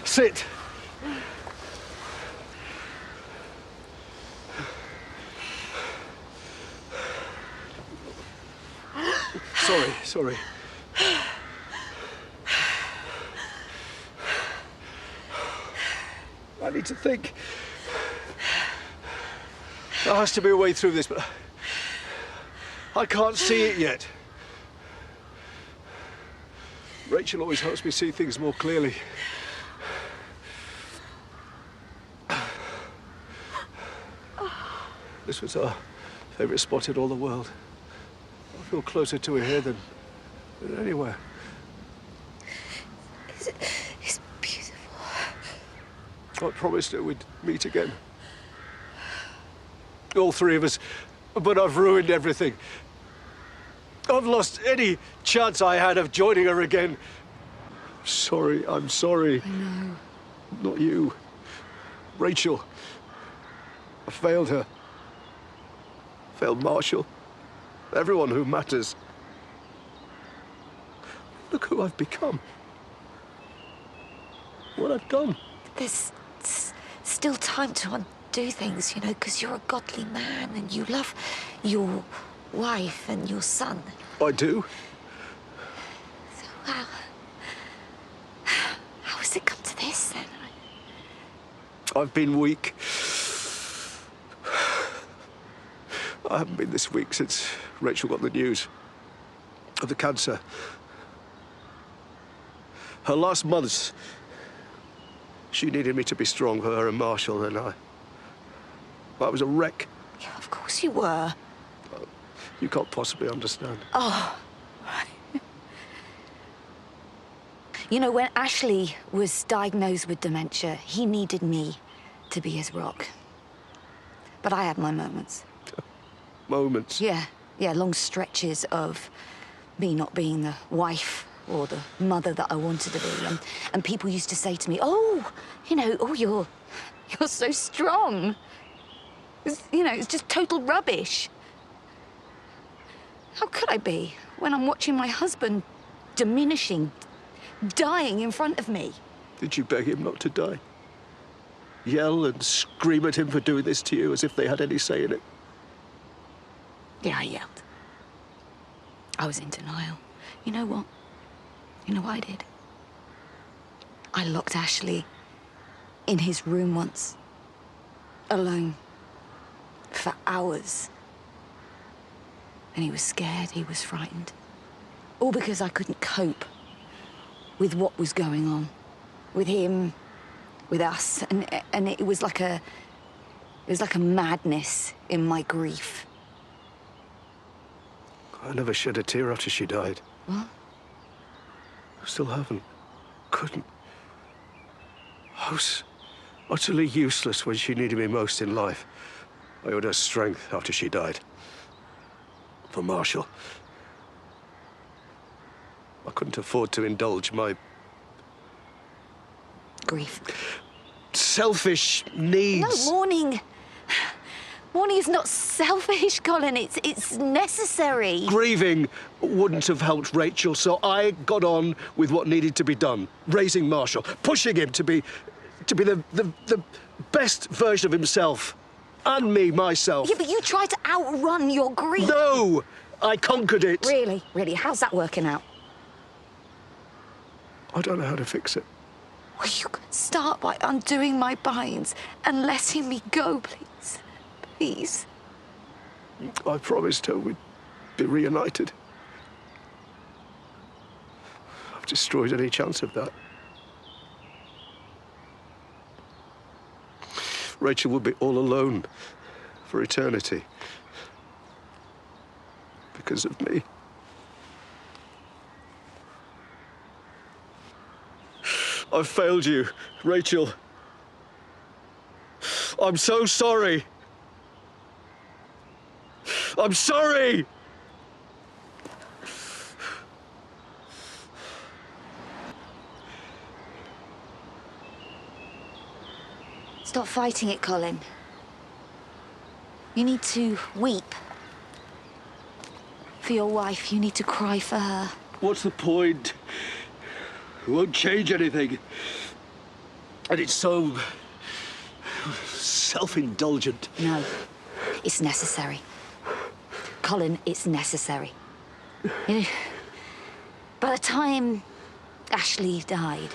Sit. Sorry. I need to think. There has to be a way through this, but I can't see it yet. Rachel always helps me see things more clearly. This was our favourite spot in all the world. I feel closer to her here than anywhere. It's beautiful. I promised her we'd meet again. All three of us, but I've ruined everything. I've lost any chance I had of joining her again. I'm sorry. I know. Not you. Rachel. I failed her. Failed Marshall. Everyone who matters. Look who I've become. What I've done. There's still time to undo things, you know, because you're a godly man and you love your wife and your son. I do. So, how has it come to this, then? I've been weak. I haven't been this weak since Rachel got the news of the cancer. Her last months, she needed me to be strong for her and Marshall, and I was a wreck. Yeah, of course you were. You can't possibly understand. Oh, right. You know, when Ashley was diagnosed with dementia, he needed me to be his rock. But I had my moments. Moments? Yeah, long stretches of me not being the wife or the mother that I wanted to be. And people used to say to me, oh, you're so strong. It's just total rubbish. How could I be when I'm watching my husband diminishing, dying in front of me? Did you beg him not to die? Yell and scream at him for doing this to you as if they had any say in it? Yeah, I yelled. I was in denial. You know what? You know what I did? I locked Ashley in his room once, alone, for hours. And he was scared, he was frightened. All because I couldn't cope with what was going on. With him, with us. And it was like a madness in my grief. I never shed a tear after she died. What? I still haven't. Couldn't. I was utterly useless when she needed me most in life. I owed her strength after she died. For Marshall. I couldn't afford to indulge my... grief. Selfish needs. No, mourning. Mourning is not selfish, Colin. It's necessary. Grieving wouldn't have helped Rachel, so I got on with what needed to be done. Raising Marshall, pushing him to be the best version of himself. And me, myself. Yeah, but you tried to outrun your grief. No! I conquered it. Really? How's that working out? I don't know how to fix it. Well, you can start by undoing my binds and letting me go, please. Please. I promised her we'd be reunited. I've destroyed any chance of that. Rachel would be all alone for eternity. Because of me. I've failed you, Rachel. I'm so sorry. I'm sorry! Stop fighting it, Colin. You need to weep. For your wife, you need to cry for her. What's the point? It won't change anything. And it's so self-indulgent. No, it's necessary. Colin, it's necessary. You know, by the time Ashley died,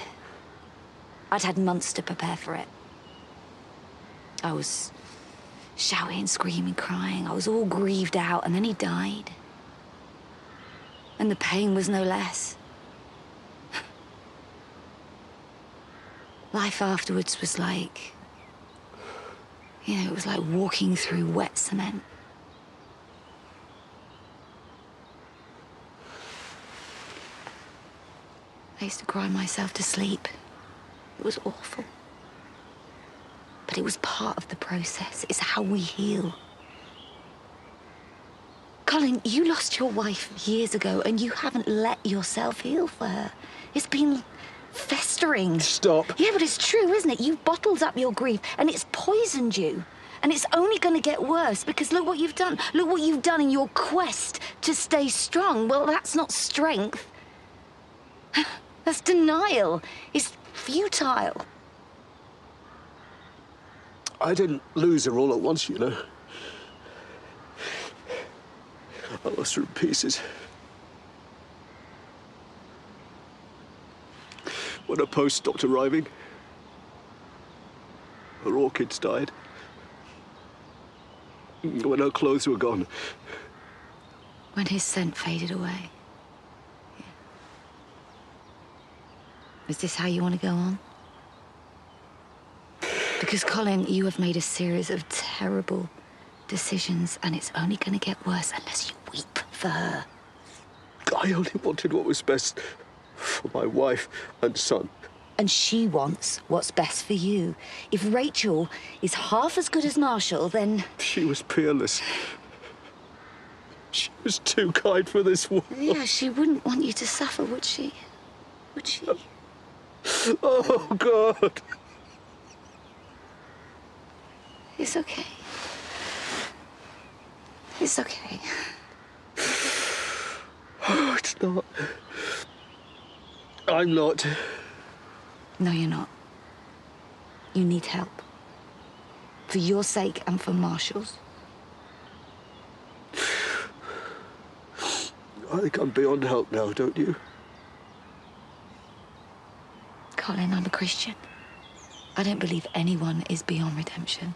I'd had months to prepare for it. I was shouting, screaming, crying. I was all grieved out, and then he died. And the pain was no less. Life afterwards was like, you know, it was like walking through wet cement. I used to cry myself to sleep. It was awful. But it was part of the process. It's how we heal. Colin, you lost your wife years ago, and you haven't let yourself heal for her. It's been festering. Stop. Yeah, but it's true, isn't it? You've bottled up your grief, and it's poisoned you. And it's only going to get worse, because look what you've done. Look what you've done in your quest to stay strong. Well, that's not strength. That's denial. It's futile. I didn't lose her all at once, you know. I lost her in pieces. When her post stopped arriving, her orchids died. When her clothes were gone. When his scent faded away. Yeah. Is this how you want to go on? Because, Colin, you have made a series of terrible decisions, and it's only going to get worse unless you weep for her. I only wanted what was best for my wife and son. And she wants what's best for you. If Rachel is half as good as Marshall, then... She was peerless. She was too kind for this world. Yeah, she wouldn't want you to suffer, would she? Would she? Oh, God. It's okay. It's okay. Oh, it's not. I'm not. No, you're not. You need help. For your sake and for Marshall's. I think I'm beyond help now, don't you? Colin, I'm a Christian. I don't believe anyone is beyond redemption.